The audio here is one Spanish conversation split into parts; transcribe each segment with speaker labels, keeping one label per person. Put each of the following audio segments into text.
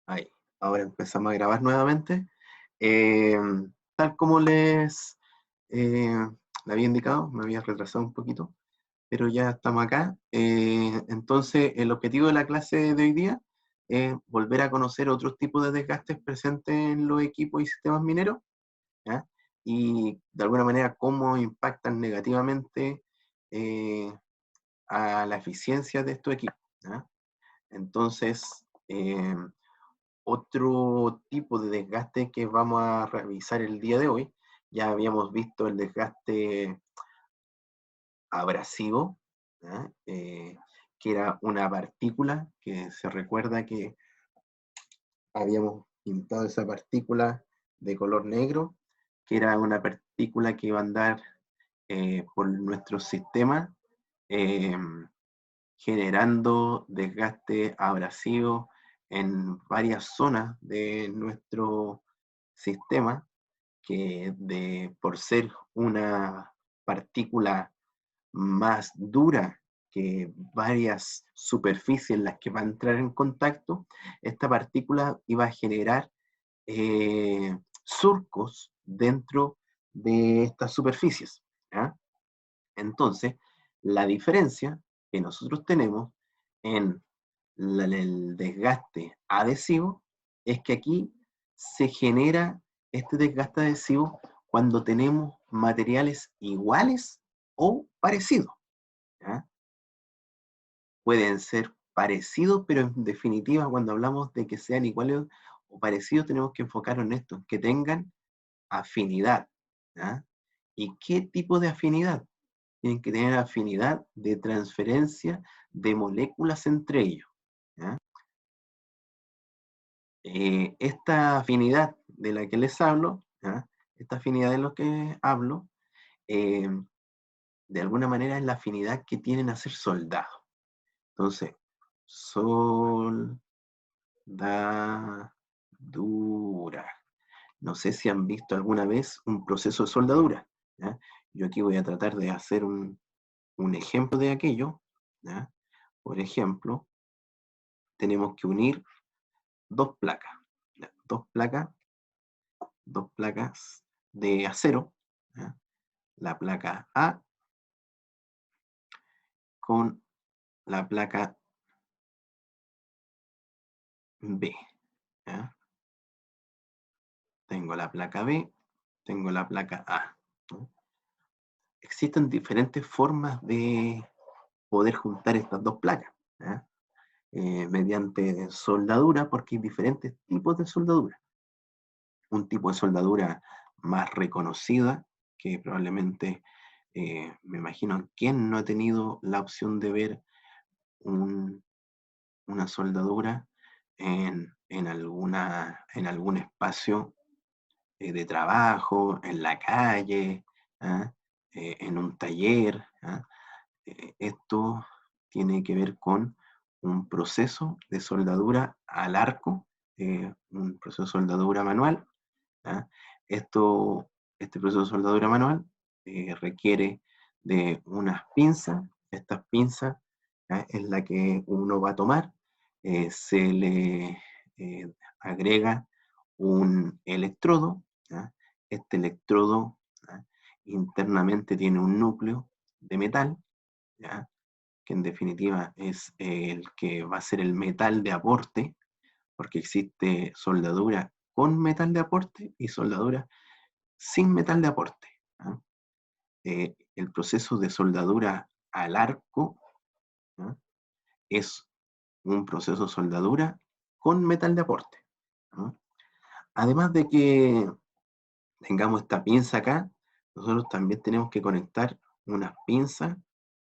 Speaker 1: Ahí, ahora empezamos a grabar nuevamente. Eh, Tal como eh, le había indicado, me había retrasado un poquito, pero ya estamos acá. Entonces, el objetivo de la clase de hoy día es volver a conocer otros tipos de desgastes presentes en los equipos y sistemas mineros, ¿ya? Y de alguna manera cómo impactan negativamente eh, a la eficiencia de estos equipos, ¿ya? Entonces, otro tipo de desgaste que vamos a revisar el día de hoy, ya habíamos visto el desgaste abrasivo, ¿ya? Que era una partícula, que se recuerda que habíamos pintado esa partícula de color negro, que era una partícula que iba a andar por nuestro sistema, eh, generando desgaste abrasivo en varias zonas de nuestro sistema, que por ser una partícula más dura que varias superficies en las que va a entrar en contacto, esta partícula iba a generar surcos dentro de estas superficies, ¿ya? Entonces, la diferencia que nosotros tenemos en el desgaste adhesivo es que aquí se genera este desgaste adhesivo cuando tenemos materiales iguales o parecidos, ¿ya? Pueden ser parecidos, pero en definitiva, cuando hablamos de que sean iguales o parecidos, tenemos que enfocarnos en esto, que tengan afinidad, ¿ya? ¿Y qué tipo de afinidad? Tienen que tener afinidad de transferencia de moléculas entre ellos, ¿ya? Esta afinidad de la que les hablo, ¿ya? Esta afinidad de lo que hablo, eh, de alguna manera es la afinidad que tienen a ser soldados. Entonces, soldadura. No sé si han visto alguna vez un proceso de soldadura, ¿ya? Yo aquí voy a tratar de hacer un ejemplo de aquello, ¿ya? Por ejemplo, tenemos que unir dos placas, ¿ya? Dos placas de acero, ¿ya? La placa A con la placa B, ¿ya? Tengo la placa B, tengo la placa A, ¿no? Existen diferentes formas de poder juntar estas dos placas, ¿ya? Mediante soldadura, porque hay diferentes tipos de soldadura. Un tipo de soldadura más reconocida, que probablemente, me imagino, ¿quién no ha tenido la opción de ver una soldadura en algún espacio de trabajo, en la calle, ¿ah? En un taller? ¿Ah? Esto tiene que ver con un proceso de soldadura al arco, un proceso de soldadura manual, ¿ah? Esto, este proceso de soldadura manual requiere de unas pinzas. Estas pinzas, ¿ah? Es la que uno va a tomar, se le agrega un electrodo, ¿ah? Este electrodo, ¿ah? Internamente tiene un núcleo de metal, ¿ya? Que en definitiva es el que va a ser el metal de aporte, porque existe soldadura con metal de aporte y soldadura sin metal de aporte, ¿ah? El proceso de soldadura al arco, ¿ah? Es un proceso de soldadura con metal de aporte, ¿ah? Además de que tengamos esta pinza acá, nosotros también tenemos que conectar unas pinzas,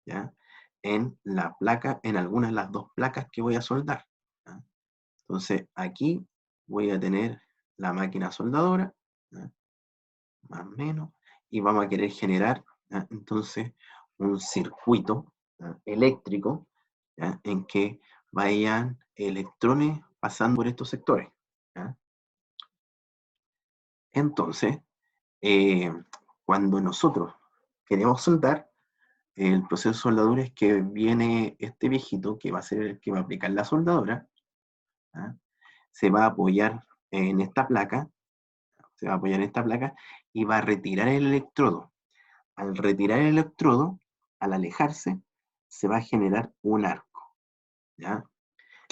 Speaker 1: ¿ya? En la placa, en algunas de las dos placas que voy a soldar, ¿ya? Entonces aquí voy a tener la máquina soldadora, ¿ya? Más o menos, y vamos a querer generar, ¿ya? Entonces un circuito, ¿ya? Eléctrico, ¿ya? En que vayan electrones pasando por estos sectores, ¿ya? Entonces, eh, cuando nosotros queremos soldar, el proceso de soldadura es que viene este viejito que va a ser el que va a aplicar la soldadura, ¿ah? Se va a apoyar en esta placa, se va a apoyar en esta placa y va a retirar el electrodo. Al retirar el electrodo, al alejarse, se va a generar un arco, ¿ya?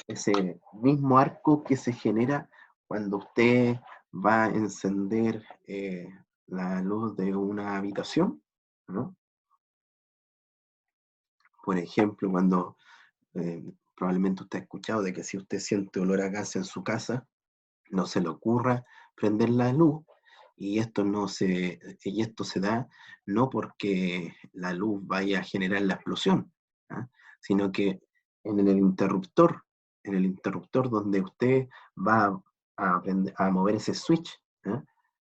Speaker 1: Ese mismo arco que se genera cuando usted va a encender la luz de una habitación, ¿no? Por ejemplo, cuando probablemente usted ha escuchado de que si usted siente olor a gas en su casa, no se le ocurra prender la luz, y esto se da no porque la luz vaya a generar la explosión, ¿ah? Sino que en el interruptor, en el interruptor donde usted va a mover ese switch, ¿ah?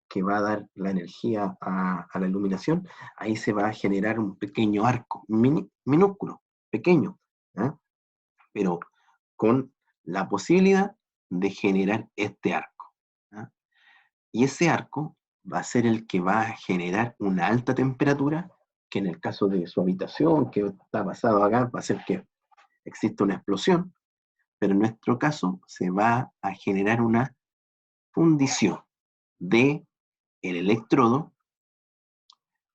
Speaker 1: Que va a dar la energía a la iluminación, ahí se va a generar un pequeño arco, minúsculo, pequeño, ¿ah? Pero con la posibilidad de generar este arco, ¿ah? Y ese arco va a ser el que va a generar una alta temperatura, que en el caso de su habitación, que está basado acá, va a ser que existe una explosión, pero en nuestro caso se va a generar una fundición de el electrodo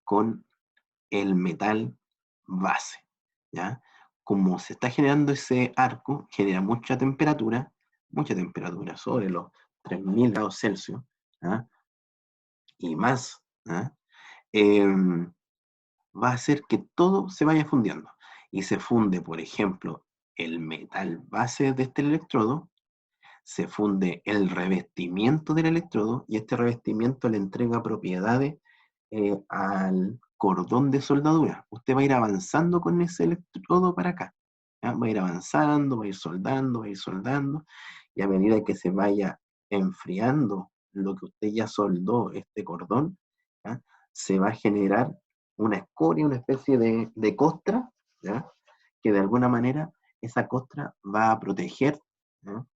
Speaker 1: con el metal base, ¿ya? Como se está generando ese arco, genera mucha temperatura, sobre los 3000 grados Celsius, ¿ah? Y más, ¿ah? Em, Va a hacer que todo se vaya fundiendo. Y se funde, por ejemplo, el metal base de este electrodo, se funde el revestimiento del electrodo y este revestimiento le entrega propiedades al cordón de soldadura. Usted va a ir avanzando con ese electrodo para acá, ¿ya? Va a ir avanzando, va a ir soldando, y a medida que se vaya enfriando lo que usted ya soldó, este cordón, ¿ya? Se va a generar una escoria, una especie de costra, ¿ya? Que de alguna manera esa costra va a proteger, ¿ya?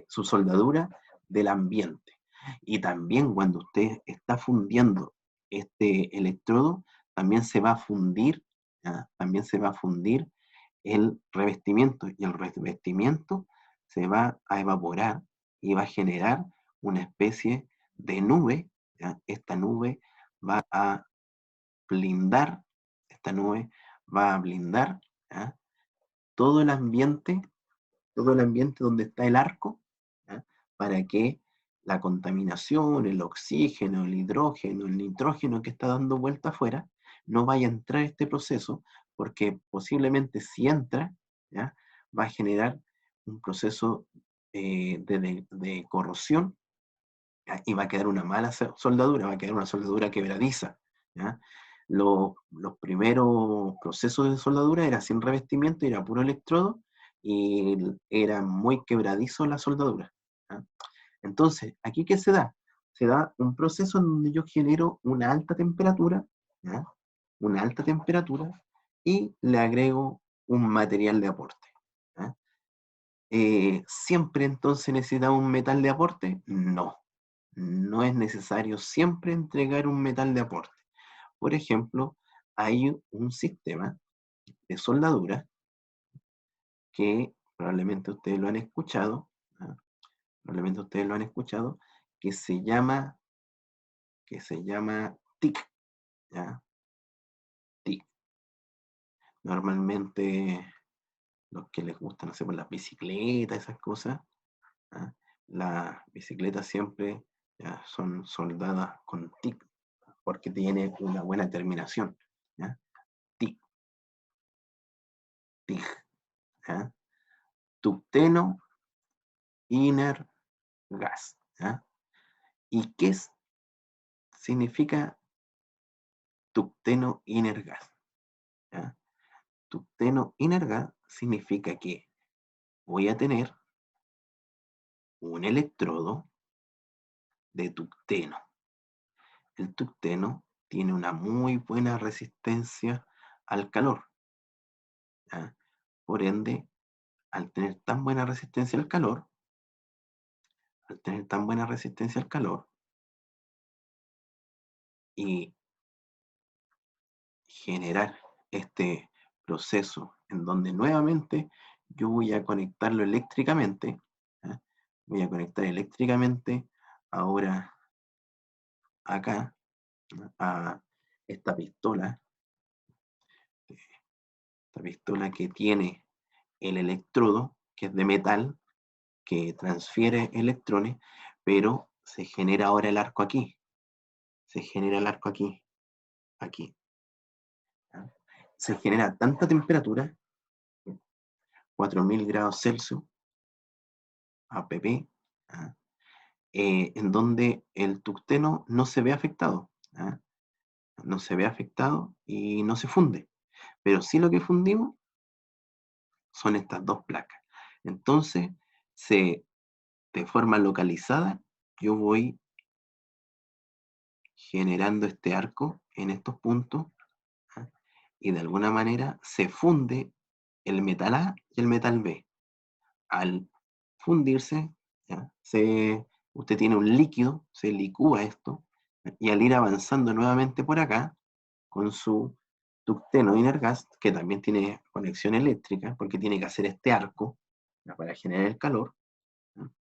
Speaker 1: Su soldadura del ambiente. Y también cuando usted está fundiendo este electrodo, también se va a fundir, ¿ya? También se va a fundir el revestimiento, y el revestimiento se va a evaporar y va a generar una especie de nube, ¿ya? Esta nube va a blindar, esta nube va a blindar, ¿ya? Todo el ambiente, todo el ambiente donde está el arco, ¿ya? Para que la contaminación, el oxígeno, el hidrógeno, el nitrógeno que está dando vuelta afuera, no vaya a entrar a este proceso, porque posiblemente si entra, ¿ya? Va a generar un proceso de corrosión, ¿ya? Y va a quedar una mala soldadura, va a quedar una soldadura quebradiza, ¿ya? Los primeros procesos de soldadura era sin revestimiento, era puro electrodo, y era muy quebradizo la soldadura, ¿ya? Entonces, ¿aquí qué se da? Se da un proceso en donde yo genero una alta temperatura, ¿ya? Una alta temperatura, y le agrego un material de aporte, ¿ya? ¿Siempre entonces necesita un metal de aporte? No, no es necesario siempre entregar un metal de aporte. Por ejemplo, hay un sistema de soldadura que probablemente ustedes lo han escuchado, ¿ah? Probablemente ustedes lo han escuchado, que se llama, TIC, ¿ya? TIC. Normalmente los que les gustan, no sé, por las bicicletas, esas cosas, ¿ah? Las bicicletas siempre, ya, son soldadas con TIC, porque tiene una buena terminación, ¿ya? TIC, TIG, ¿ya? Tungsteno Inner Gas, ¿ya? ¿Y qué significa tungsteno inner gas? ¿Ya? Tungsteno inner gas significa que voy a tener un electrodo de tungsteno. El tungsteno tiene una muy buena resistencia al calor, ¿ya? Por ende, al tener tan buena resistencia al calor, al tener tan buena resistencia al calor, y generar este proceso en donde nuevamente yo voy a conectarlo eléctricamente. ¿Ya? Voy a conectar eléctricamente ahora acá, ¿no? A esta pistola que tiene el electrodo, que es de metal, que transfiere electrones, pero se genera ahora el arco aquí. Se genera el arco aquí, aquí. ¿Ya? Se genera tanta temperatura, 4000 grados Celsius, APP, ¿ya? En donde el tucteno no se ve afectado. ¿Ya? No se ve afectado y no se funde. Pero sí lo que fundimos son estas dos placas. Entonces, de forma localizada, yo voy generando este arco en estos puntos, ¿ah? Y de alguna manera se funde el metal A y el metal B. Al fundirse, ¿ya? Usted tiene un líquido, se licúa esto, y al ir avanzando nuevamente por acá, con su tucteno inner gas, que también tiene conexión eléctrica, porque tiene que hacer este arco, ¿ya? Para generar el calor, ¿ya?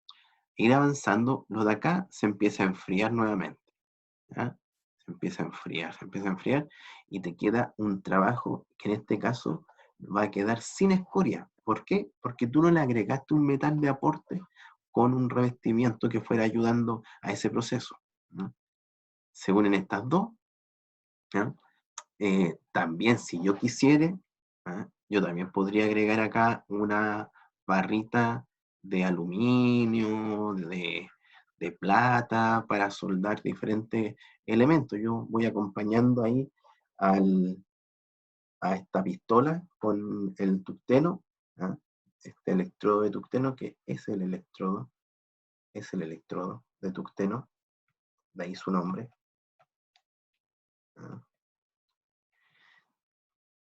Speaker 1: Ir avanzando, lo de acá se empieza a enfriar nuevamente. ¿Ya? Se empieza a enfriar y te queda un trabajo que en este caso va a quedar sin escoria. ¿Por qué? Porque tú no le agregaste un metal de aporte con un revestimiento que fuera ayudando a ese proceso, ¿no? Según en estas dos, ¿ya? También si yo quisiera, ¿ah? Yo también podría agregar acá una barrita de aluminio, de plata, para soldar diferentes elementos. Yo voy acompañando ahí al, a esta pistola con el tucteno, ¿ah? Este electrodo de tucteno, que es el electrodo de tucteno, de ahí su nombre. ¿Ah?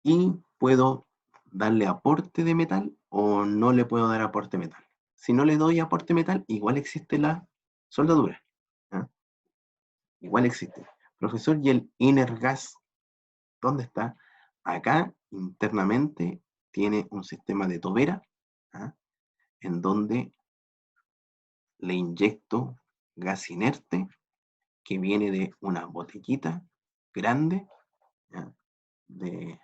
Speaker 1: Y puedo darle aporte de metal o no le puedo dar aporte de metal. Si no le doy aporte de metal, igual existe la soldadura. ¿Ah? Igual existe. Profesor, ¿y el inner gas dónde está? Acá internamente tiene un sistema de tobera, ¿ah? En donde le inyecto gas inerte que viene de una botellita grande, ¿ya? De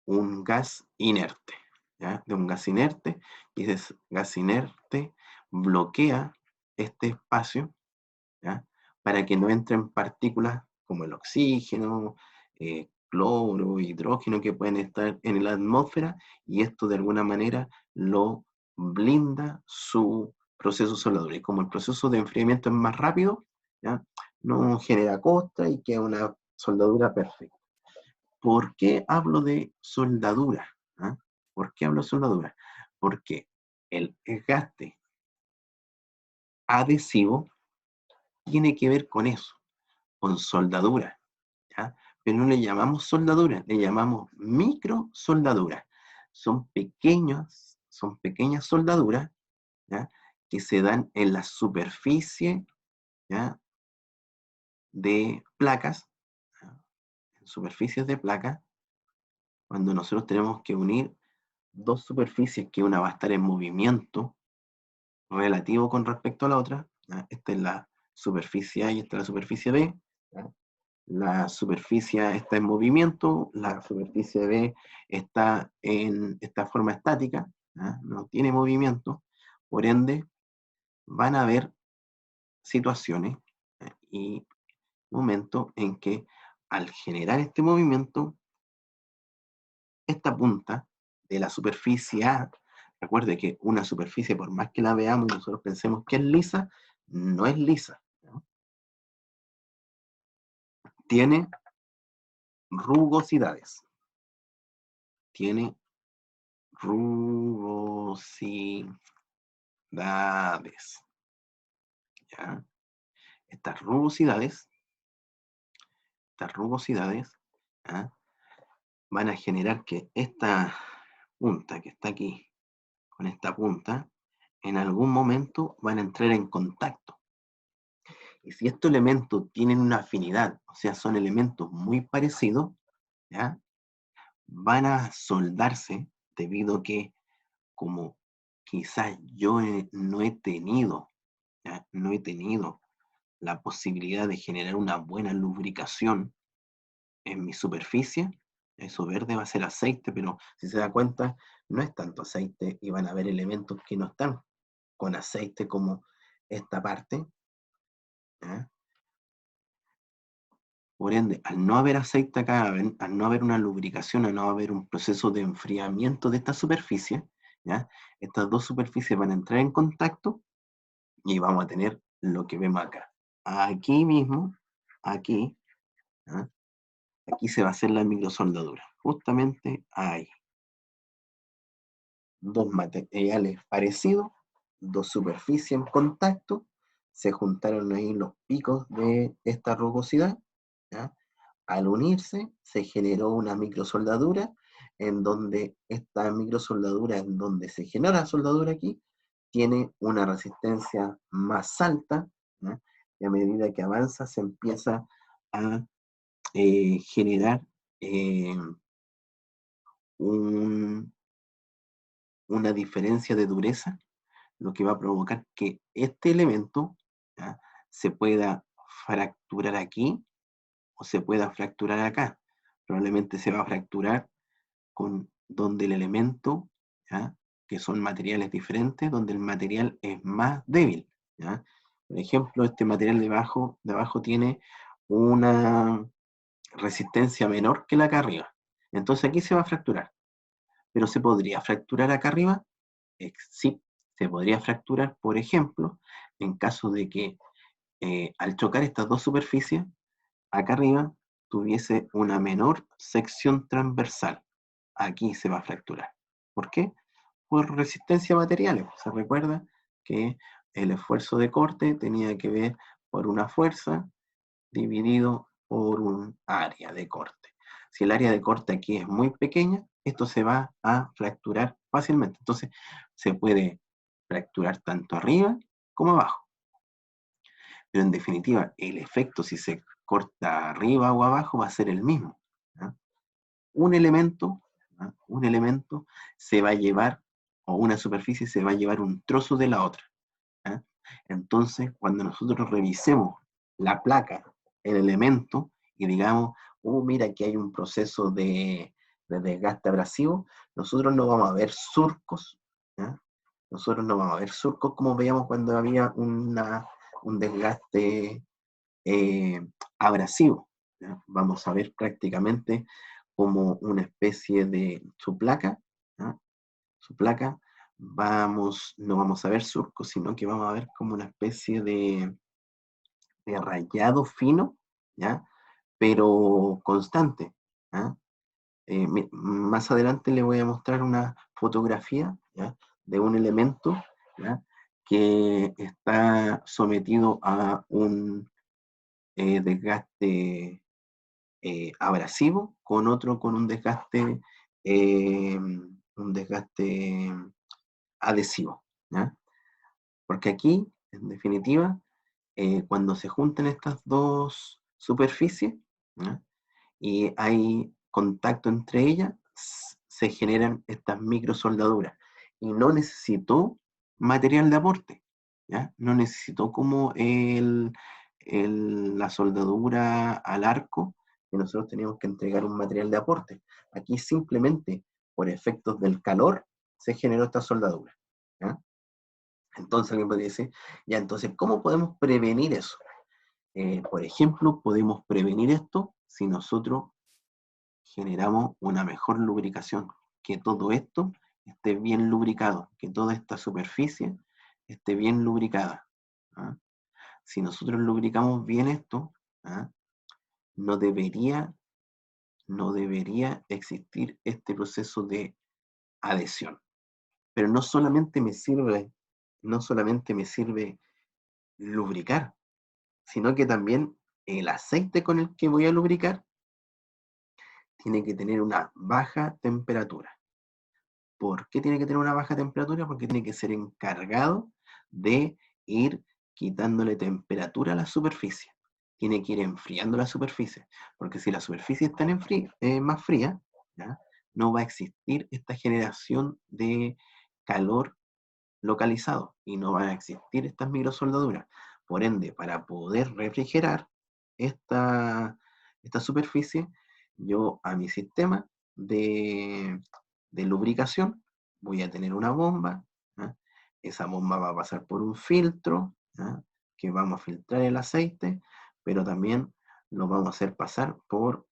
Speaker 1: un gas inerte, ¿ya? De un gas inerte, y ese gas inerte bloquea este espacio, ¿ya? Para que no entren partículas como el oxígeno, cloro, hidrógeno que pueden estar en la atmósfera, y esto de alguna manera lo blinda su proceso soldadura. Y como el proceso de enfriamiento es más rápido, ¿ya? No genera costra y queda una soldadura perfecta. ¿Por qué hablo de soldadura? ¿Ah? ¿Por qué hablo de soldadura? Porque el desgaste adhesivo tiene que ver con eso, con soldadura, ¿ya? Pero no le llamamos soldadura, le llamamos microsoldadura. Son pequeñas soldaduras, ¿ya? Que se dan en la superficie, ¿ya? De placas, ¿ya? En superficies de placas, cuando nosotros tenemos que unir dos superficies, que una va a estar en movimiento relativo con respecto a la otra, ¿ya? Esta es la superficie A y esta es la superficie B, ¿ya? La superficie está en movimiento, la superficie B está en esta forma estática, ¿ya? No tiene movimiento, por ende van a haber situaciones, ¿ya? Y momentos en que al generar este movimiento, esta punta de la superficie A, recuerde que una superficie, por más que la veamos y nosotros pensemos que es lisa, no es lisa, ¿no? Tiene rugosidades. Tiene rugosidades. ¿Ya? Estas rugosidades, estas rugosidades, ¿ya? Van a generar que esta punta que está aquí, con esta punta, en algún momento van a entrar en contacto. Y si estos elementos tienen una afinidad, o sea, son elementos muy parecidos, ¿ya? Van a soldarse debido a que como quizás yo no he tenido, ¿ya? No he tenido la posibilidad de generar una buena lubricación en mi superficie, eso verde va a ser aceite, pero si se da cuenta, no es tanto aceite y van a haber elementos que no están con aceite como esta parte, ¿ya? Por ende, al no haber aceite acá, al no haber una lubricación, al no haber un proceso de enfriamiento de esta superficie, ¿ya? Estas dos superficies van a entrar en contacto y vamos a tener lo que vemos acá. Aquí mismo, aquí, ¿ya? Aquí se va a hacer la microsoldadura. Justamente ahí. Dos materiales parecidos, dos superficies en contacto, se juntaron ahí los picos de esta rugosidad, ¿ya? Al unirse se generó una microsoldadura, en donde esta microsoldadura, en donde se genera soldadura aquí, tiene una resistencia más alta, ¿ya? Y a medida que avanza se empieza a generar eh, un, una diferencia de dureza, lo que va a provocar que este elemento, ¿ya?, se pueda fracturar aquí o se pueda fracturar acá. Probablemente se va a fracturar con donde el elemento, ¿ya?, que son materiales diferentes, donde el material es más débil, ¿ya? Por ejemplo, este material de abajo tiene una resistencia menor que la acá arriba. Entonces aquí se va a fracturar. Pero ¿se podría fracturar acá arriba? Sí, se podría fracturar, por ejemplo, en caso de que al chocar estas dos superficies, acá arriba tuviese una menor sección transversal. Aquí se va a fracturar. ¿Por qué? Por resistencia a materiales. Se recuerda que el esfuerzo de corte tenía que ver por una fuerza dividido por un área de corte. Si el área de corte aquí es muy pequeña, esto se va a fracturar fácilmente. Entonces, se puede fracturar tanto arriba como abajo. Pero en definitiva, el efecto si se corta arriba o abajo va a ser el mismo, ¿ya? Un elemento, ¿ya?, un elemento se va a llevar, o una superficie se va a llevar un trozo de la otra, ¿ya? Entonces, cuando nosotros revisemos la placa, el elemento, y digamos, mira, aquí hay un proceso de desgaste abrasivo, nosotros no vamos a ver surcos, ¿ya? Nosotros no vamos a ver surcos como veíamos cuando había un desgaste abrasivo, ¿ya? Vamos a ver prácticamente como una especie de su placa, ¿ya?, su placa, no vamos a ver surcos, sino que vamos a ver como una especie de rayado fino, ¿ya?, pero constante, ¿ya? Más adelante le voy a mostrar una fotografía, ¿ya?, de un elemento, ¿ya?, que está sometido a un desgaste abrasivo con otro con un desgaste adhesivo, ¿ya? Porque aquí, en definitiva, cuando se juntan estas dos superficies, ¿ya?, y hay contacto entre ellas, se generan estas microsoldaduras. Y no necesitó material de aporte, ¿ya? No necesitó como la soldadura al arco, que nosotros teníamos que entregar un material de aporte. Aquí simplemente, por efectos del calor, se generó esta soldadura, ¿ya? Entonces alguien podría decir, ya, entonces, ¿cómo podemos prevenir eso? Por ejemplo, podemos prevenir esto si nosotros generamos una mejor lubricación, que todo esto esté bien lubricado, que toda esta superficie esté bien lubricada, ¿ah? Si nosotros lubricamos bien esto, ¿ah?, no debería, no debería existir este proceso de adhesión. Pero no solamente me sirve lubricar, sino que también el aceite con el que voy a lubricar tiene que tener una baja temperatura. ¿Por qué tiene que tener una baja temperatura? Porque tiene que ser encargado de ir quitándole temperatura a la superficie. Tiene que ir enfriando la superficie, porque si la superficie está más fría, ¿ya? No va a existir esta generación de calor localizado y no van a existir estas microsoldaduras. Por ende, para poder refrigerar esta, esta superficie, yo a mi sistema de lubricación voy a tener una bomba, ¿ya? Esa bomba va a pasar por un filtro, ¿ya? Que vamos a filtrar el aceite, pero también lo vamos a hacer pasar por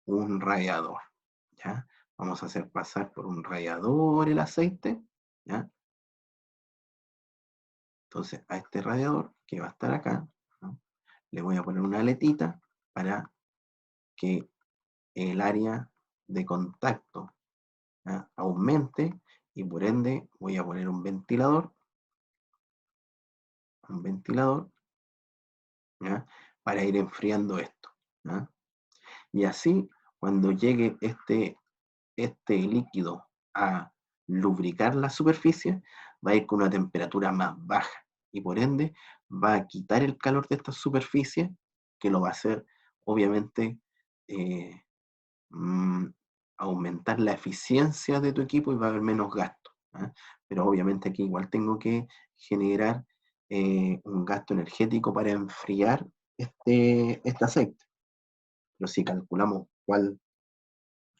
Speaker 1: un radiador, ¿ya? Vamos a hacer pasar por un radiador el aceite, ¿ya? Entonces a este radiador que va a estar acá, ¿no? Le voy a poner una aletita para que el área de contacto, ¿ya? Aumente, y por ende voy a poner un ventilador, ¿ya? Para ir enfriando esto, ¿ya? Y así, cuando llegue este líquido a lubricar la superficie, va a ir con una temperatura más baja y por ende va a quitar el calor de esta superficie, que lo va a hacer, obviamente, eh, mm, aumentar la eficiencia de tu equipo y va a haber menos gasto, ¿ah? Pero obviamente aquí igual tengo que generar un gasto energético para enfriar este aceite. Pero si calculamos cuál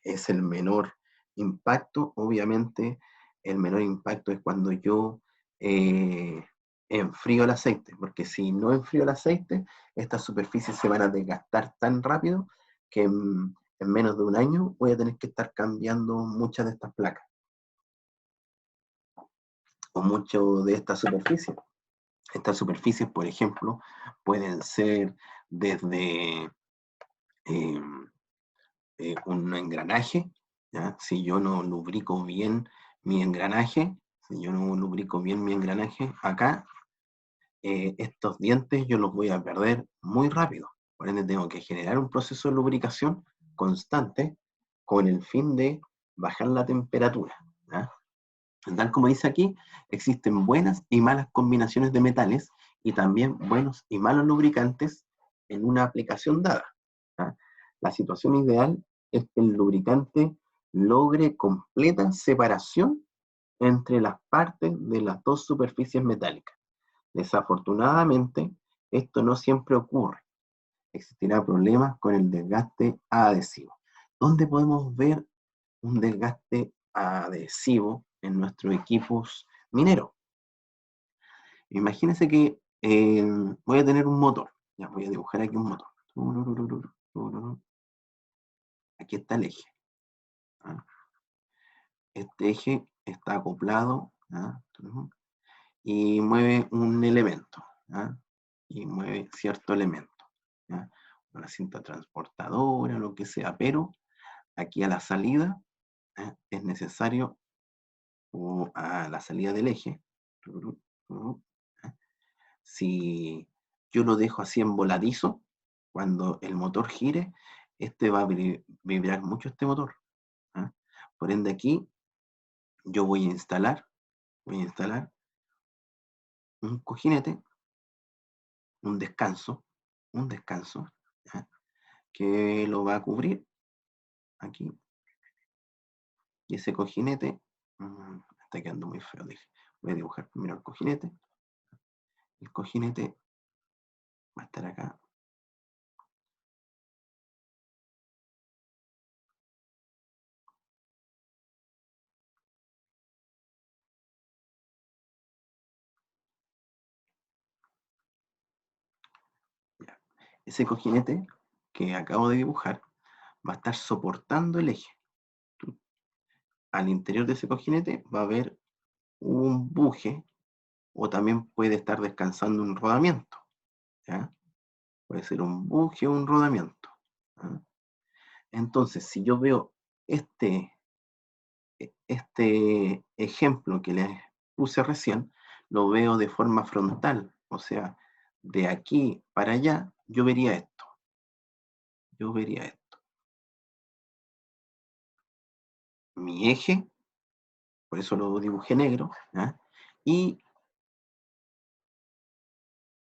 Speaker 1: es el menor impacto, obviamente el menor impacto es cuando yo eh, enfrío el aceite, porque si no enfrío el aceite, estas superficies se van a desgastar tan rápido que en menos de un año voy a tener que estar cambiando muchas de estas placas o mucho de estas superficies. Estas superficies, por ejemplo, pueden ser desde eh, un engranaje, ¿ya? Si yo no lubrico bien mi engranaje, si yo no lubrico bien mi engranaje, acá estos dientes yo los voy a perder muy rápido. Por ende, tengo que generar un proceso de lubricación constante con el fin de bajar la temperatura, ¿ya? Tal como dice aquí, existen buenas y malas combinaciones de metales y también buenos y malos lubricantes en una aplicación dada, ¿ya? La situación ideal es que el lubricante logre completa separación entre las partes de las dos superficies metálicas. Desafortunadamente, esto no siempre ocurre. Existirá problemas con el desgaste adhesivo. ¿Dónde podemos ver un desgaste adhesivo en nuestros equipos mineros? Imagínense que voy a tener un motor. Ya voy a dibujar aquí un motor. Aquí está el eje, ¿ah? Este eje está acoplado, ¿ah? Y mueve un elemento, ¿ah? Y mueve cierto elemento, ¿ya? Una cinta transportadora, lo que sea, pero aquí a la salida es necesario, o a la salida del eje, ¿ah? Si yo lo dejo así en voladizo, cuando el motor gire, este va a vibrar mucho este motor, ¿ah? Por ende aquí yo voy a instalar un cojinete, un descanso, ¿ya? Que lo va a cubrir aquí. Y ese cojinete, está quedando muy feo, dije. Voy a dibujar primero el cojinete. El cojinete va a estar acá. Ya. Ese cojinete que acabo de dibujar va a estar soportando el eje. Al interior de ese cojinete va a haber un buje, o también puede estar descansando un rodamiento, ¿ya? Puede ser un buje o un rodamiento, ¿ya? Entonces, si yo veo este ejemplo que les puse recién, lo veo de forma frontal, o sea, de aquí para allá, yo vería esto, yo vería esto. Mi eje, por eso lo dibujé negro, ¿ya? Y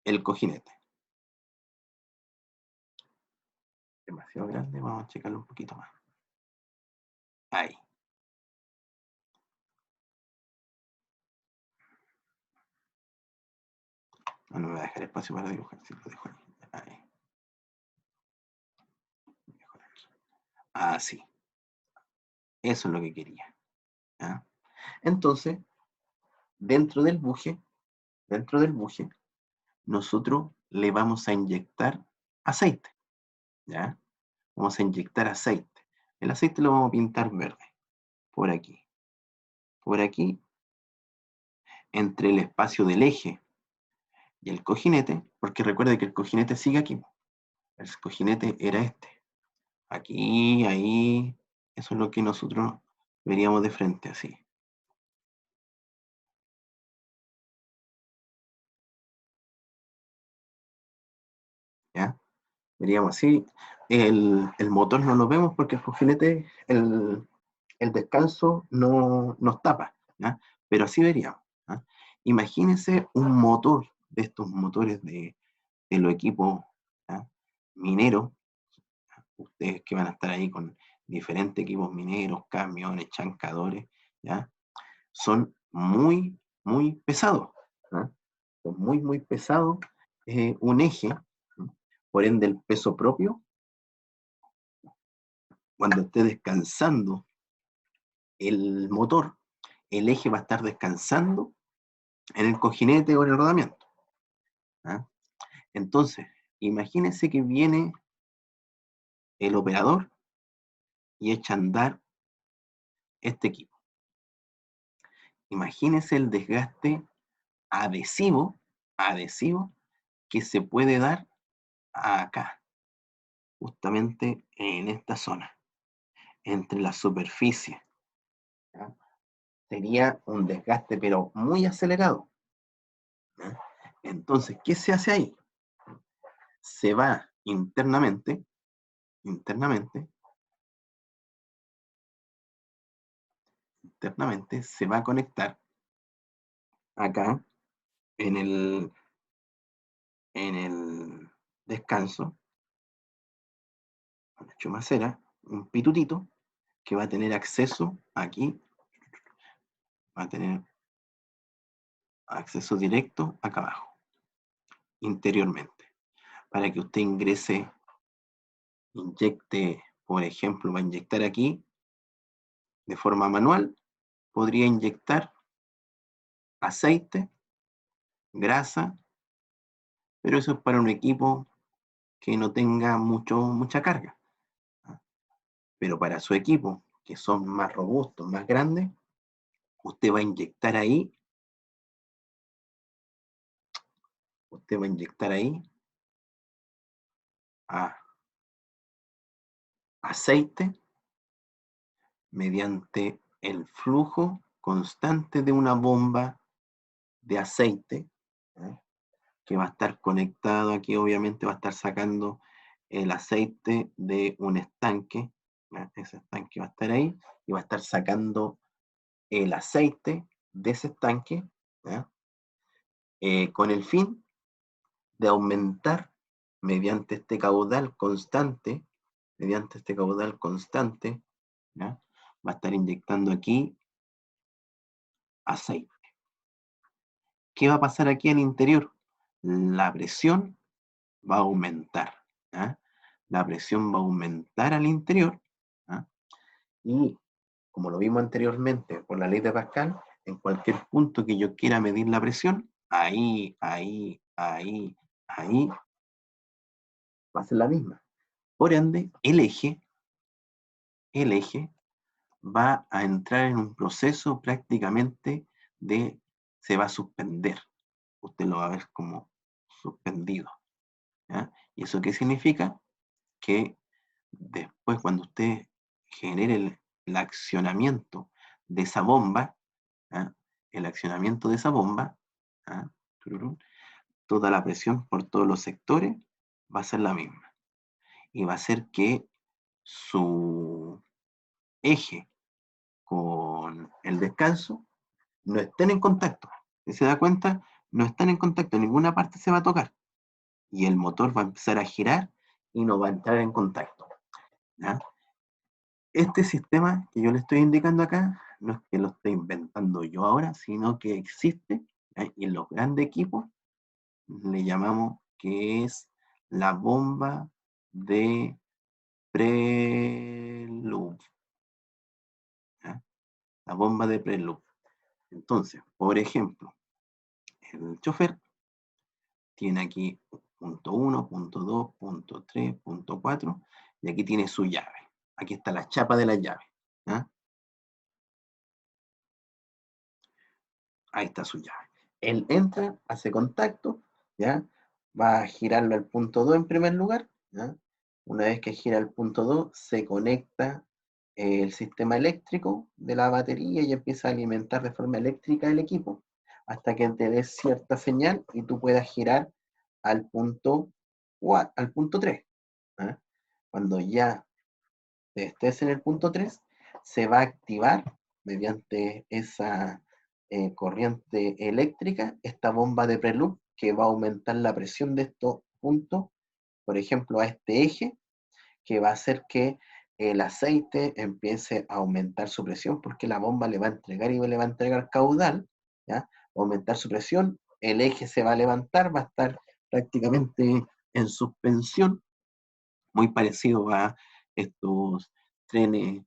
Speaker 1: el cojinete. Demasiado grande, vamos a checarlo un poquito más. Ahí. No me voy a dejar espacio para dibujar, si lo dejo ahí. Ahí. Así. Eso es lo que quería. ¿Ya? Entonces, dentro del buje, nosotros le vamos a inyectar aceite. ¿Ya? Vamos a inyectar aceite. El aceite lo vamos a pintar verde. Por aquí. Por aquí, entre el espacio del eje y el cojinete, porque recuerde que el cojinete sigue aquí. El cojinete era este. Aquí, ahí, eso es lo que nosotros veríamos de frente, así. ¿Ya? Veríamos así. El motor no lo vemos porque el cojinete, el descanso no nos tapa, ¿ya? Pero así veríamos. ¿Ya? Imagínense un motor de estos motores de los equipos, ¿ya? Mineros, ustedes que van a estar ahí con diferentes equipos mineros, camiones, chancadores, ¿ya? Son muy, muy pesados, ¿ya? Son muy, muy pesados, un eje, ¿no? Por ende el peso propio, cuando esté descansando el motor, el eje va a estar descansando en el cojinete o en el rodamiento, ¿ya? Entonces, imagínense que viene el operador y echa a andar este equipo. Imagínense el desgaste adhesivo que se puede dar acá, justamente en esta zona, entre la superficie, ¿ya? Sería un desgaste, pero muy acelerado, ¿ya? Entonces, ¿qué se hace ahí? Se va internamente, internamente, internamente, se va a conectar acá en el descanso, una chumacera, un pitutito, que va a tener acceso aquí, va a tener acceso directo acá abajo, interiormente, para que usted ingrese, inyecte, por ejemplo, va a inyectar aquí de forma manual, podría inyectar aceite, grasa, pero eso es para un equipo que no tenga mucha carga. Pero para su equipo, que son más robustos, más grandes, usted va a inyectar ahí, usted va a inyectar ahí a aceite mediante el flujo constante de una bomba de aceite, ¿eh? Que va a estar conectado aquí, obviamente va a estar sacando el aceite de un estanque, ¿eh? Ese estanque va a estar ahí y va a estar sacando el aceite de ese estanque, ¿eh? Con el fin de aumentar mediante este caudal constante, mediante este caudal constante, ¿ya? Va a estar inyectando aquí aceite. ¿Qué va a pasar aquí al interior? La presión va a aumentar, ¿ya? La presión va a aumentar al interior, ¿ya? Y como lo vimos anteriormente por la ley de Pascal, en cualquier punto que yo quiera medir la presión, ahí va a ser la misma. Por ende, el eje va a entrar en un proceso prácticamente se va a suspender. Usted lo va a ver como suspendido, ¿ya? ¿Y eso qué significa? Que después cuando usted genere el accionamiento de esa bomba, ¿ya? El accionamiento de esa bomba, ¿ya? Toda la presión por todos los sectores va a ser la misma. Y va a ser que su eje con el descanso no estén en contacto. ¿Se da cuenta? no están en contacto, en ninguna parte se va a tocar. Y el motor va a empezar a girar y no va a entrar en contacto. ¿Ya? Este sistema que yo le estoy indicando acá, no es que lo estoy inventando yo ahora, sino que existe, ¿ya? Y en los grandes equipos le llamamos que es la bomba de preloop. ¿Ya? La bomba de preloop. Entonces, por ejemplo, el chofer tiene aquí punto 1, punto 2, punto 3, punto 4, y aquí tiene su llave. Aquí está la chapa de la llave. ¿Ya? Ahí está su llave. Él entra, hace contacto, ¿ya? Va a girarlo al punto 2 en primer lugar, ¿ya? Una vez que gira al punto 2, se conecta el sistema eléctrico de la batería y empieza a alimentar de forma eléctrica el equipo, hasta que te dé cierta señal y tú puedas girar al punto, al punto 3. ¿Ya? Cuando ya estés en el punto 3, se va a activar mediante esa corriente eléctrica esta bomba de preloop que va a aumentar la presión de estos puntos, por ejemplo, a este eje, que va a hacer que el aceite empiece a aumentar su presión porque la bomba le va a entregar y le va a entregar caudal, ¿ya? Va a aumentar su presión, el eje se va a levantar, va a estar prácticamente en suspensión, muy parecido a estos trenes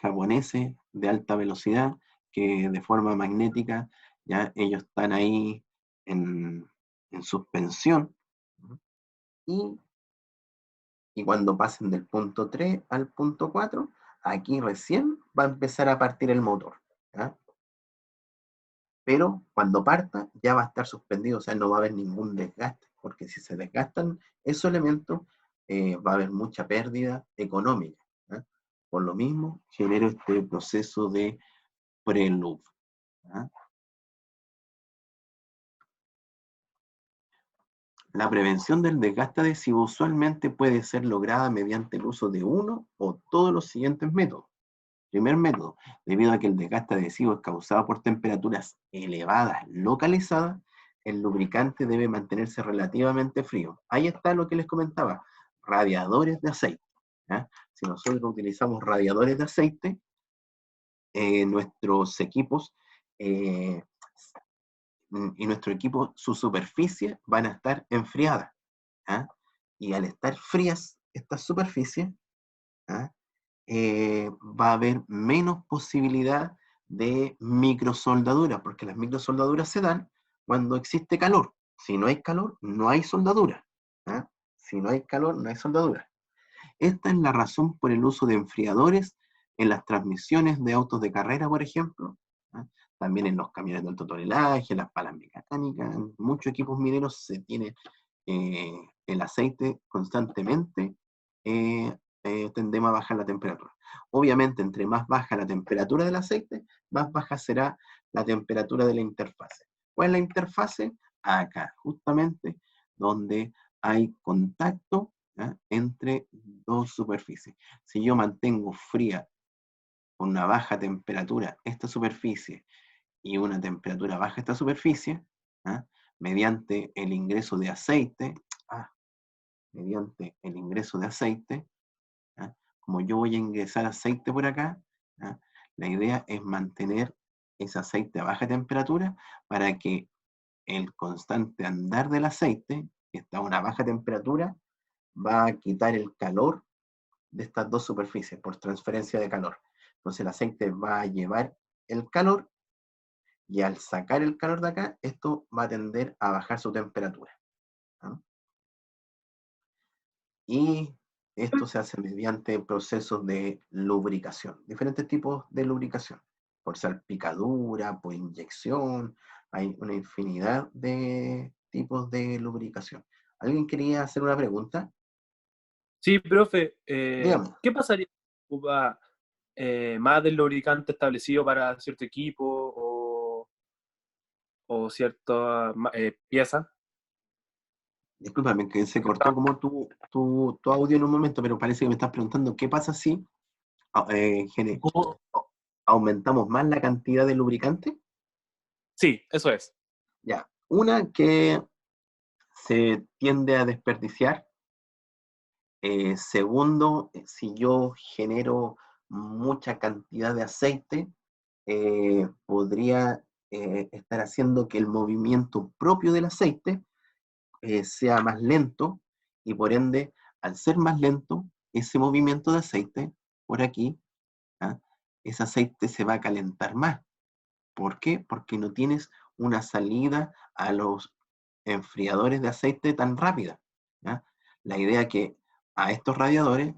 Speaker 1: japoneses de alta velocidad que de forma magnética ya ellos están ahí en, en suspensión, y, y cuando pasen del punto 3 al punto 4, aquí recién va a empezar a partir el motor, ¿ya? Pero cuando parta ya va a estar suspendido, o sea, no va a haber ningún desgaste, porque si se desgastan esos elementos, va a haber mucha pérdida económica, ¿ya? Por lo mismo, genera este proceso de preloop, ¿ya? La prevención del desgaste adhesivo usualmente puede ser lograda mediante el uso de uno o todos los siguientes métodos. Primer método, debido a que el desgaste adhesivo es causado por temperaturas elevadas localizadas, el lubricante debe mantenerse relativamente frío. Ahí está lo que les comentaba, radiadores de aceite, ¿ya? Si nosotros utilizamos radiadores de aceite, nuestros equipos eh, y nuestro equipo, su superficie van a estar enfriadas, ¿ya? Y al estar frías estas superficies, ¿ya? Va a haber menos posibilidad de microsoldadura, porque las microsoldaduras se dan cuando existe calor. Si no hay calor, no hay soldadura. ¿Ah? Si no hay calor, no hay soldadura. Esta es la razón por el uso de enfriadores en las transmisiones de autos de carrera, por ejemplo. ¿Ah? También en los camiones de alto tonelaje, las palas mecánicas, en muchos equipos mineros se tiene el aceite constantemente, tendemos a bajar la temperatura. Obviamente, entre más baja la temperatura del aceite, más baja será la temperatura de la interfase. ¿Cuál es la interfase? Acá, justamente, donde hay contacto, ¿ya? Entre dos superficies. Si yo mantengo fría con una baja temperatura esta superficie y una temperatura baja esta superficie, ¿ya? Mediante el ingreso de aceite, mediante el ingreso de aceite, ¿ya? Como yo voy a ingresar aceite por acá, ¿ya? La idea es mantener ese aceite a baja temperatura para que el constante andar del aceite, que está a una baja temperatura, va a quitar el calor de estas dos superficies por transferencia de calor. Entonces el aceite va a llevar el calor y al sacar el calor de acá, esto va a tender a bajar su temperatura, ¿no? Y esto se hace mediante procesos de lubricación, diferentes tipos de lubricación, por salpicadura, por inyección, hay una infinidad de tipos de lubricación. ¿Alguien quería hacer una pregunta?
Speaker 2: Sí, profe,
Speaker 1: Dígame.
Speaker 2: ¿qué pasaría si ocupa más del lubricante establecido para cierto equipo o cierta pieza?
Speaker 1: Discúlpame que se
Speaker 2: Porque
Speaker 1: cortó como tu audio en un momento, pero parece que me estás preguntando qué pasa si
Speaker 2: ¿Cómo?
Speaker 1: aumentamos más la cantidad de lubricante.
Speaker 2: Sí, eso es.
Speaker 1: Ya. Una que se tiende a desperdiciar. Segundo, si yo genero mucha cantidad de aceite, podría estar haciendo que el movimiento propio del aceite sea más lento y por ende, al ser más lento, ese movimiento de aceite por aquí, ¿ah? Ese aceite se va a calentar más. ¿Por qué? Porque no tienes una salida a los enfriadores de aceite tan rápida, ¿ya? La idea es que a estos radiadores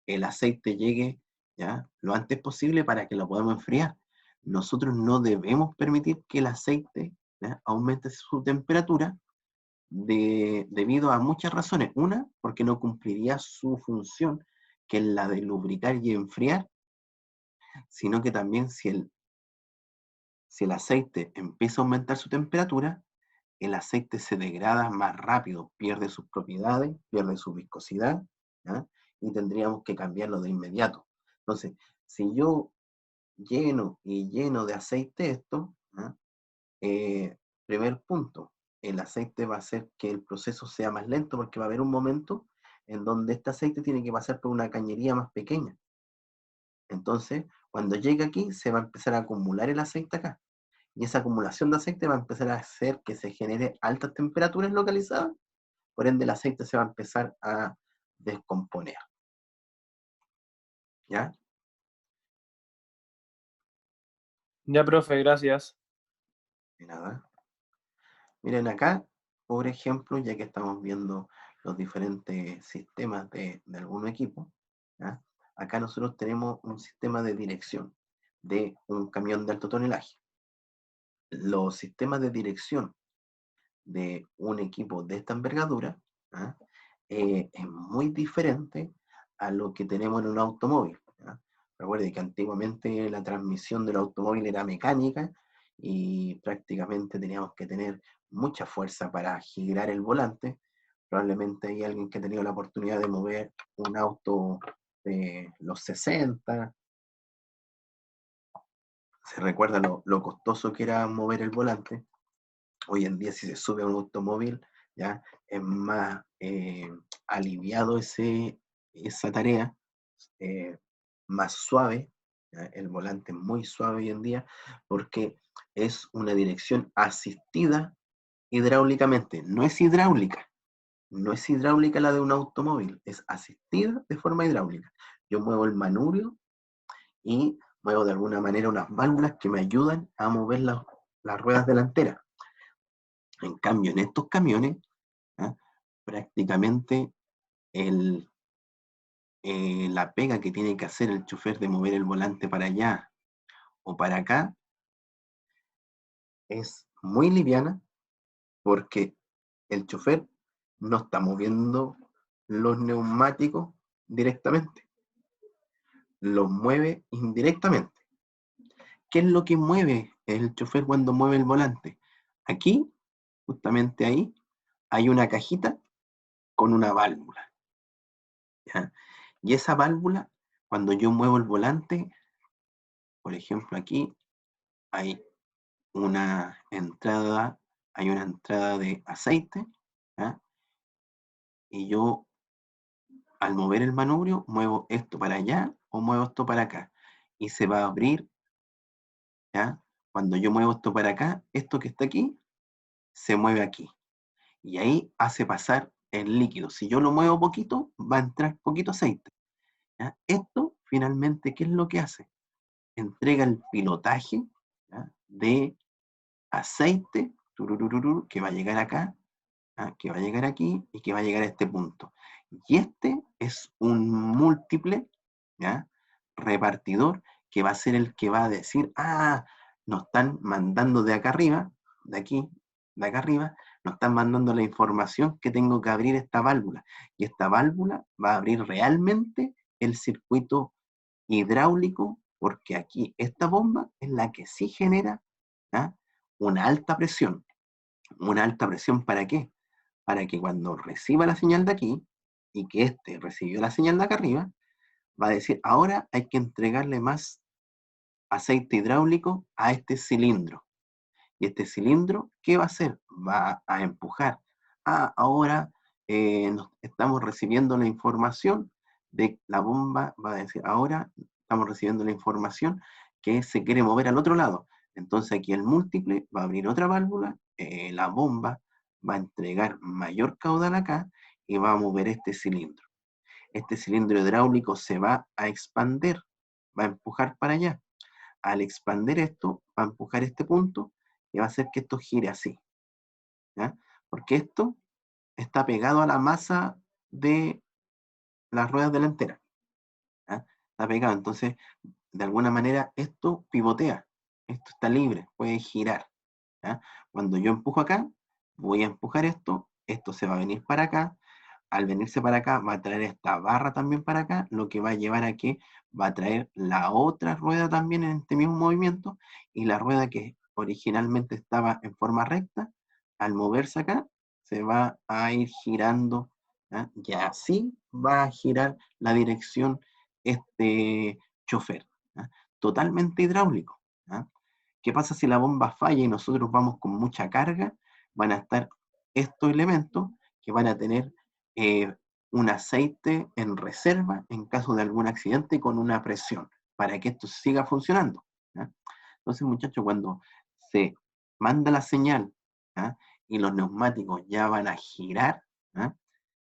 Speaker 1: el aceite llegue, ¿ya?, lo antes posible para que lo podamos enfriar. Nosotros no debemos permitir que el aceite, ¿ya?, aumente su temperatura debido a muchas razones. Una, porque no cumpliría su función, que es la de lubricar y enfriar, sino que también si el aceite empieza a aumentar su temperatura, el aceite se degrada más rápido, pierde sus propiedades, pierde su viscosidad, ¿ya?, y tendríamos que cambiarlo de inmediato. Entonces, si yo lleno y lleno de aceite esto, ¿ya?, primer punto, el aceite va a hacer que el proceso sea más lento porque va a haber un momento en donde este aceite tiene que pasar por una cañería más pequeña. Entonces, cuando llegue aquí, se va a empezar a acumular el aceite acá. Y esa acumulación de aceite va a empezar a hacer que se genere altas temperaturas localizadas, por ende el aceite se va a empezar a descomponer. ¿Ya?
Speaker 2: Ya, profe, gracias.
Speaker 1: De nada. Miren acá, por ejemplo, ya que estamos viendo los diferentes sistemas de algún equipo, ¿ya?, acá nosotros tenemos un sistema de dirección de un camión de alto tonelaje. Los sistemas de dirección de un equipo de esta envergadura, ¿ah?, es muy diferente a lo que tenemos en un automóvil, ¿ya? Recuerde que antiguamente la transmisión del automóvil era mecánica y prácticamente teníamos que tener mucha fuerza para girar el volante. Probablemente hay alguien que ha tenido la oportunidad de mover un auto de los 60, se recuerda lo costoso que era mover el volante. Hoy en día, si se sube a un automóvil, ya es más aliviado esa tarea, eh, más suave, ¿ya? El volante es muy suave hoy en día porque es una dirección asistida hidráulicamente, no es hidráulica la de un automóvil, es asistida de forma hidráulica. Yo muevo el manubrio y muevo de alguna manera unas válvulas que me ayudan a mover las ruedas delanteras. En cambio, en estos camiones, ¿ah?, prácticamente la pega que tiene que hacer el chofer de mover el volante para allá o para acá es muy liviana porque el chofer no está moviendo los neumáticos directamente, los mueve indirectamente. ¿Qué es lo que mueve el chofer cuando mueve el volante? Aquí, justamente ahí, hay una cajita con una válvula, ¿ya? Y esa válvula, cuando yo muevo el volante, por ejemplo, aquí hay una entrada, hay una entrada de aceite, ¿ya? Y yo, al mover el manubrio, muevo esto para allá o muevo esto para acá. Y se va a abrir, ¿ya? Cuando yo muevo esto para acá, esto que está aquí, se mueve aquí. Y ahí hace pasar el líquido. Si yo lo muevo poquito, va a entrar poquito aceite, ¿ya? Esto, finalmente, ¿qué es lo que hace? Entrega el pilotaje, ¿ya?, de aceite, tururururu, que va a llegar acá, ¿ah?, que va a llegar aquí y que va a llegar a este punto. Y este es un múltiple, ¿ya?, repartidor, que va a ser el que va a decir, nos están mandando de acá arriba, de aquí, de acá arriba, nos están mandando la información que tengo que abrir esta válvula. Y esta válvula va a abrir realmente el circuito hidráulico, porque aquí esta bomba es la que sí genera, ¿ah?, una alta presión. ¿Una alta presión para qué? Para que cuando reciba la señal de aquí y que este recibió la señal de acá arriba, va a decir, ahora hay que entregarle más aceite hidráulico a este cilindro. Y este cilindro, ¿qué va a hacer? va a empujar. Ahora estamos recibiendo la información de la bomba, va a decir, ahora estamos recibiendo la información que se quiere mover al otro lado. Entonces aquí el múltiple va a abrir otra válvula, la bomba va a entregar mayor caudal acá y va a mover este cilindro. Este cilindro hidráulico se va a expandir, va a empujar para allá. Al expandir esto, va a empujar este punto y va a hacer que esto gire así, ¿ya? Porque esto está pegado a la masa de las ruedas delanteras, ¿ya? Está pegado, entonces, de alguna manera, esto pivotea, esto está libre, puede girar, ¿ya? Cuando yo empujo acá, voy a empujar esto, esto se va a venir para acá, al venirse para acá va a traer esta barra también para acá, lo que va a llevar a que va a traer la otra rueda también en este mismo movimiento, y la rueda que originalmente estaba en forma recta, al moverse acá, se va a ir girando, ¿ya? Y así va a girar la dirección este chofer, ¿ya? Totalmente hidráulico, ¿ya? ¿Qué pasa si la bomba falla y nosotros vamos con mucha carga? Van a estar estos elementos que van a tener eh, un aceite en reserva en caso de algún accidente con una presión, para que esto siga funcionando, ¿ya? Entonces, muchachos, cuando se manda la señal, ¿ya? Y los neumáticos ya van a girar, ¿ya?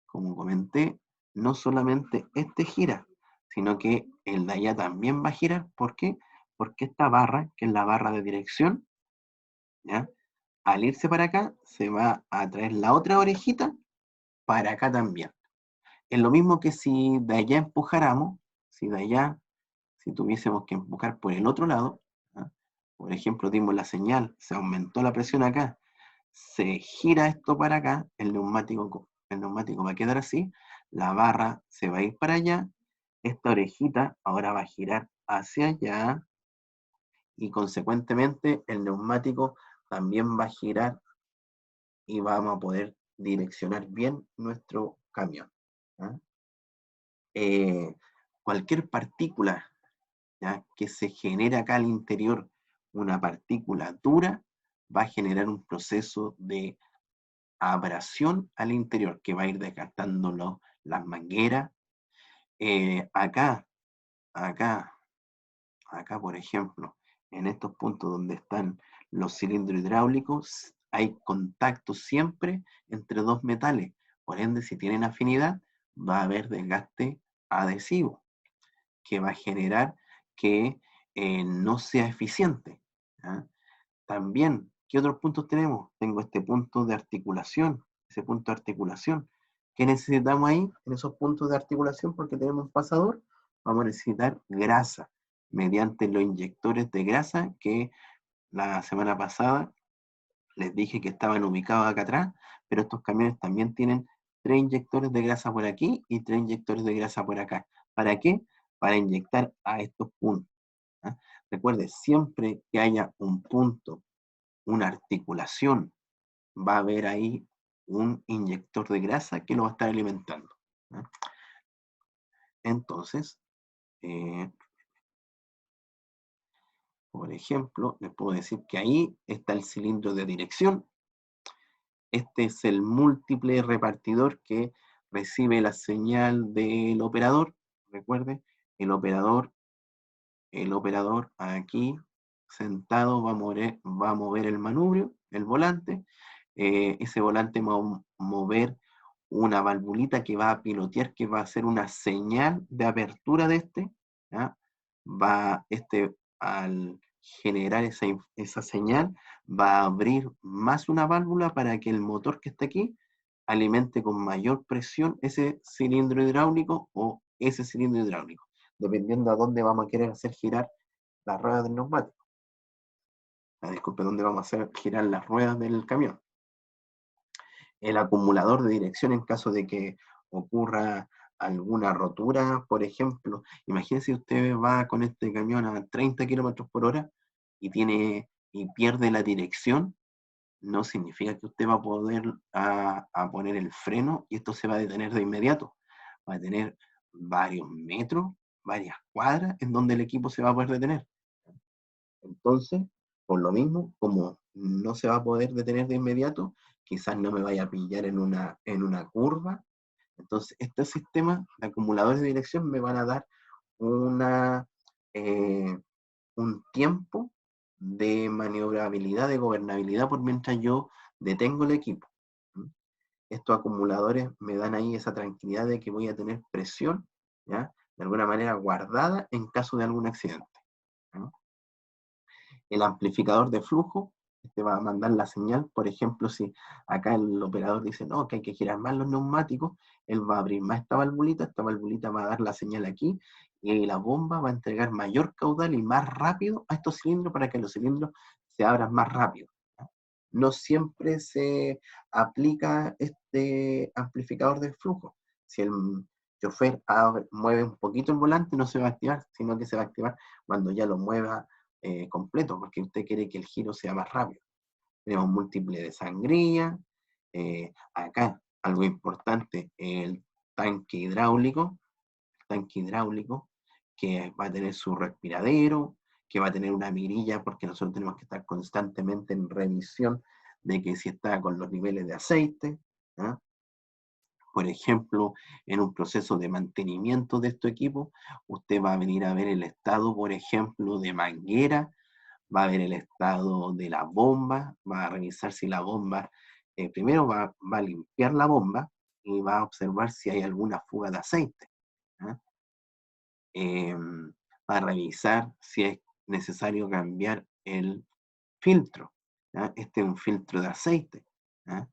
Speaker 1: Como comenté, no solamente este gira, sino que el de allá también va a girar. ¿Por qué? Porque esta barra, que es la barra de dirección, ¿ya? Al irse para acá, se va a traer la otra orejita para acá también. Es lo mismo que si de allá empujáramos, si de allá, si tuviésemos que empujar por el otro lado, ¿ah? Por ejemplo, dimos la señal, se aumentó la presión acá, se gira esto para acá, el neumático va a quedar así, la barra se va a ir para allá, esta orejita ahora va a girar hacia allá y consecuentemente el neumático también va a girar y vamos a poder direccionar bien nuestro camión, ¿ah? eh, Cualquier partícula, ¿ya?, que se genera acá al interior, una partícula dura, va a generar un proceso de abrasión al interior que va a ir desgastando las mangueras. Acá, acá, acá, por ejemplo, en estos puntos donde están los cilindros hidráulicos, hay contacto siempre entre dos metales. Por ende, si tienen afinidad, va a haber desgaste adhesivo, que va a generar que no sea eficiente, ¿ya? También, ¿qué otros puntos tenemos? Tengo este punto de articulación, ese punto de articulación. ¿Qué necesitamos ahí, en esos puntos de articulación? Porque tenemos un pasador, vamos a necesitar grasa, mediante los inyectores de grasa que la semana pasada les dije que estaban ubicados acá atrás, pero estos camiones también tienen 3 inyectores de grasa por aquí y 3 inyectores de grasa por acá. ¿Para qué? Para inyectar a estos puntos, ¿ah? Recuerde, siempre que haya un punto, una articulación, va a haber ahí un inyector de grasa que lo va a estar alimentando, ¿ah? Entonces, eh, por ejemplo, les puedo decir que ahí está el cilindro de dirección. Este es el múltiple repartidor que recibe la señal del operador. Recuerde, el operador, el operador aquí sentado va a mover el manubrio, el volante. Ese volante va a mover una valvulita que va a pilotear, que va a hacer una señal de apertura de este, ¿ya? Al generar esa señal, va a abrir más una válvula para que el motor que está aquí alimente con mayor presión ese cilindro hidráulico o ese cilindro hidráulico, dependiendo a dónde vamos a querer hacer girar las ruedas del neumático. Disculpe, dónde vamos a hacer girar las ruedas del camión. El acumulador de dirección en caso de que ocurra alguna rotura, por ejemplo. Imagínense usted va con este camión a 30 kilómetros por hora y pierde la dirección, no significa que usted va a poder a poner el freno y esto se va a detener de inmediato. Va a tener varios metros, varias cuadras en donde el equipo se va a poder detener. Entonces, Por lo mismo, como no se va a poder detener de inmediato, quizás no me vaya a pillar en una curva. Entonces, estos sistemas de acumuladores de dirección me van a dar una, eh, un tiempo de maniobrabilidad, de gobernabilidad, por mientras yo detengo el equipo. Estos acumuladores me dan ahí esa tranquilidad de que voy a tener presión, ¿ya? De alguna manera guardada en caso de algún accidente, ¿no? El amplificador de flujo te va a mandar la señal. Por ejemplo, si acá el operador dice no, que hay que girar más los neumáticos, él va a abrir más esta valvulita va a dar la señal aquí, y la bomba va a entregar mayor caudal y más rápido a estos cilindros para que los cilindros se abran más rápido. No siempre se aplica este amplificador de flujo. Si el chofer mueve un poquito el volante, no se va a activar, sino que se va a activar cuando ya lo mueva completo, porque usted quiere que el giro sea más rápido. Tenemos múltiple de sangría. Acá, algo importante, el tanque hidráulico, que va a tener su respiradero, que va a tener una mirilla, porque nosotros tenemos que estar constantemente en revisión de que si está con los niveles de aceite, ¿ah? Por ejemplo, en un proceso de mantenimiento de este equipo, usted va a venir a ver el estado, por ejemplo, de manguera, va a ver el estado de la bomba, va a revisar si la bomba, primero va a limpiar la bomba y va a observar si hay alguna fuga de aceite, ¿ah? Va a revisar si es necesario cambiar el filtro, ¿ya? Este es un filtro de aceite, ¿ya?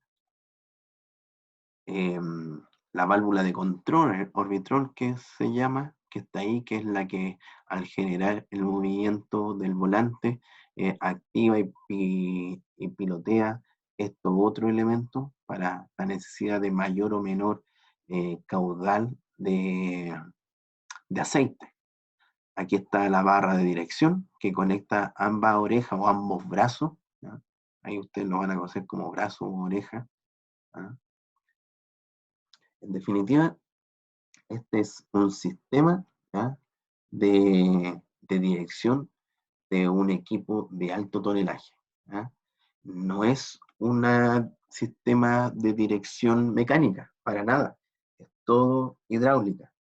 Speaker 1: La válvula de control, el orbitrol que se llama, que está ahí, que es la que al generar el movimiento del volante activa y pilotea estos otros elementos para la necesidad de mayor o menor caudal de aceite. Aquí está la barra de dirección que conecta ambas orejas o ambos brazos, ¿ya? Ahí ustedes lo van a conocer como brazo o oreja, ¿ya? En definitiva, este es un sistema, ¿ya? de dirección de un equipo de alto tonelaje, ¿ya? No es un sistema de dirección mecánica, para nada. Es todo hidráulica.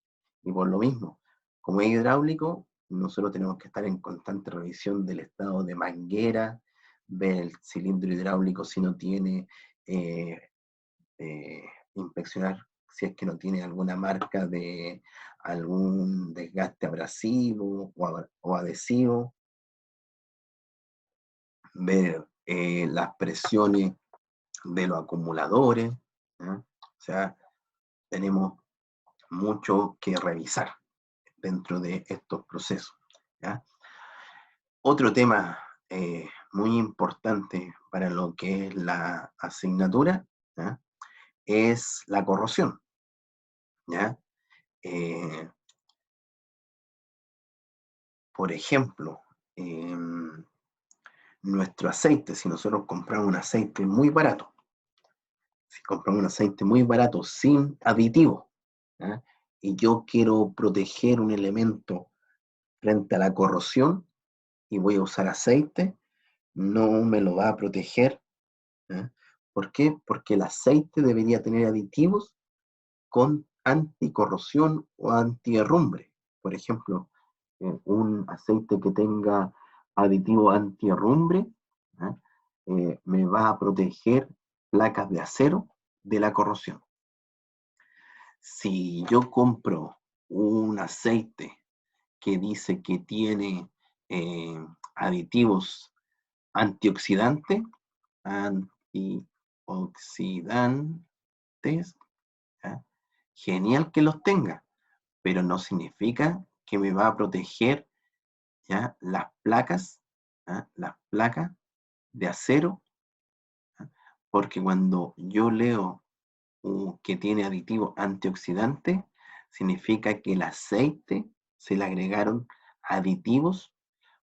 Speaker 1: Y por lo mismo, como es hidráulico, nosotros tenemos que estar en constante revisión del estado de manguera, ver el cilindro hidráulico si no tiene, eh, inspeccionar si es que no tiene alguna marca de algún desgaste abrasivo o adhesivo, ver las presiones de los acumuladores, ¿ya? O sea, tenemos mucho que revisar dentro de estos procesos, ¿ya? Otro tema muy importante para lo que es la asignatura, ¿ya? Es la corrosión, ¿ya? Eh, por ejemplo, nuestro aceite, si nosotros compramos un aceite muy barato, si compramos un aceite muy barato sin aditivo, ¿ya? Y yo quiero proteger un elemento frente a la corrosión y voy a usar aceite, no me lo va a proteger, ¿ya? ¿Por qué? Porque el aceite debería tener aditivos con anticorrosión o antiherrumbre. Por ejemplo, un aceite que tenga aditivo antiherrumbre, ¿eh? Me va a proteger placas de acero de la corrosión. Si yo compro un aceite que dice que tiene aditivos antioxidantes, antioxidantes, ¿ya? Genial que los tenga, pero no significa que me va a proteger, ¿ya? Las placas, ¿ya? Las placas de acero, ¿ya? Porque cuando yo leo que tiene aditivo antioxidante, significa que el aceite se le agregaron aditivos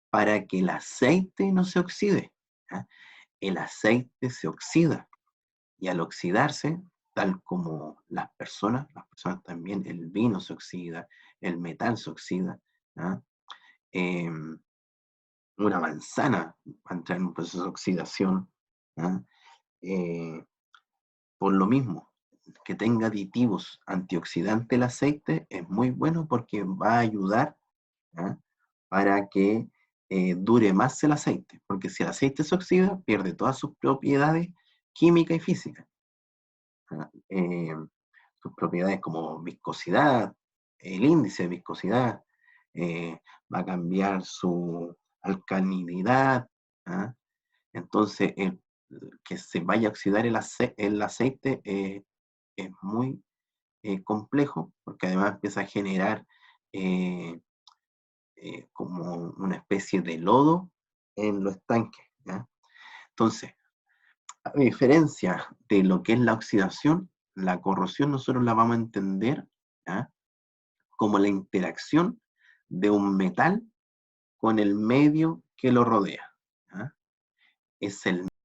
Speaker 1: para que el aceite no se oxide, ¿ya? El aceite se oxida y al oxidarse, tal como las personas también, el vino se oxida, el metal se oxida, ¿ah? Eh, una manzana va a entrar en un proceso de oxidación. ¿Ah? Eh, por lo mismo, que tenga aditivos antioxidantes el aceite es muy bueno porque va a ayudar, ¿ah? para que dure más el aceite, porque si el aceite se oxida, pierde todas sus propiedades químicas y físicas. ¿Ah? Sus propiedades como viscosidad, el índice de viscosidad, eh, va a cambiar su alcalinidad. ¿Ah? Entonces, que se vaya a oxidar el aceite es muy complejo, porque además empieza a generar eh, como una especie de lodo en los estanques. ¿Ya? Entonces, a diferencia de lo que es la oxidación, la corrosión nosotros la vamos a entender, ¿ya? como la interacción de un metal con el medio que lo rodea. ¿Ya? Es el